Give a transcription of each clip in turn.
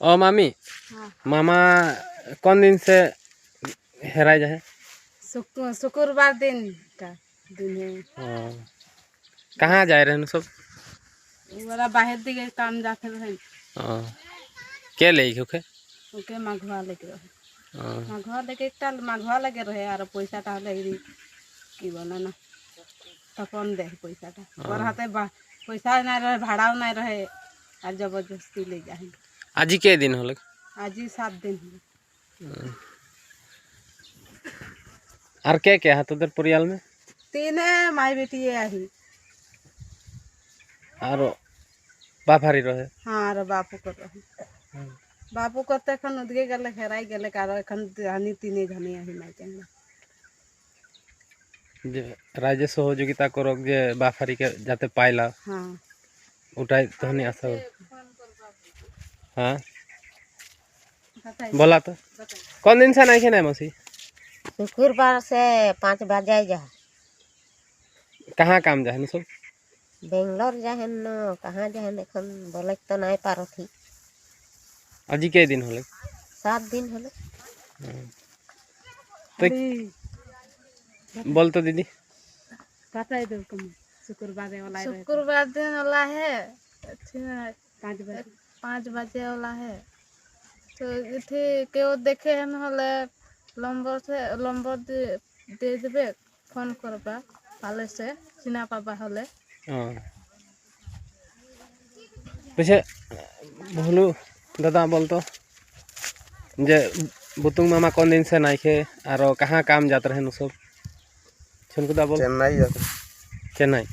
ओ मामी हाँ। मामा कौन दिन से हेरा जाए? शुक्रवार दिन का दिन है। कहाँ जाए रहे सब? वाला बाहर दिखे काम जाते रहे। के ले ओके ओके माघवा लेके रहे। माघवा लेके एक टाल माघवा लगे रहे और पैसा टा ले की बोला ना तपन दे पैसा टा और हाथे पैसा नहीं रहे भाड़ा नहीं रहे और जबरदस्ती ले जाए। आज ही के दिन होल? आज ही 7 दिन हुए। और क्या हाथ उधर परियाल में? 3 है माई बेटी है आई। और बाफारी रहे? हाँ रे बापू कर रहे। बापू करते एखन उदगे गले हेराई गले कार एखन हानि 3 जनी आई माई के जे राज्य सहयोगिता करक जे बाफारी के जाते पाइला। हाँ उठाई तो नहीं आशा। हाँ बोला तो कौन दिन से नहीं खे नहीं मौसी? शुक्रवार से 5 बजे जा। कहाँ काम जाए सब? बेंगलोर जाहन न कहाँ जाहन एखन बोले तो नहीं पारो थी। आज के दिन होले? 7 दिन होले। तो बोल तो दीदी पता है तुमको शुक्रवार दिन वाला है 5 बजे वाला है तो इथे केओ देखे हम हले लंबर दे देबे फोन करबा पाले से चिना पाबा हले। वैसे बोलू दादा बोल तो जे बुतुंग मामा कौन दिन से नहीं खे और कहाँ काम जाते रहे सब? छुनकुदा बोल। चेन्नई जाते। चेन्नई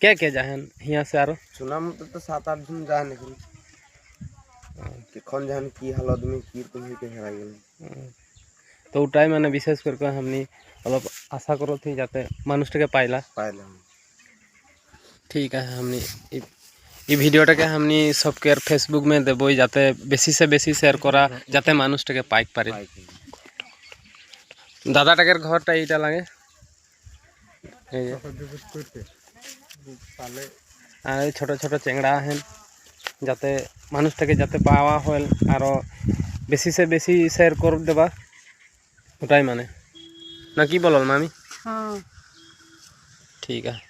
क्या जाए यहाँ से? आरो सुना मतलब तो 7-8 दिन जाए लेकिन कौन जान की हालत में की तुम्हें के हेरा गेल तो उठाई मैंने विशेष करके हमनी अलग आशा करो थी जाते मानुष के पाइला। ठीक है हमनी ये वीडियोटा के हमनी सबके फेसबुक में देव जाते बेसी से बेसी शेयर करा जाते मानुष के पाइक पारे। दादा टाकर घरटा ये लागे छोटो छोटो चेंगड़ा हैं जाते मानुष के जाते पावा होल और बेसी से बेसी शेयर कर देबा उठाई माने ना की बोल मामी? हाँ ठीक है।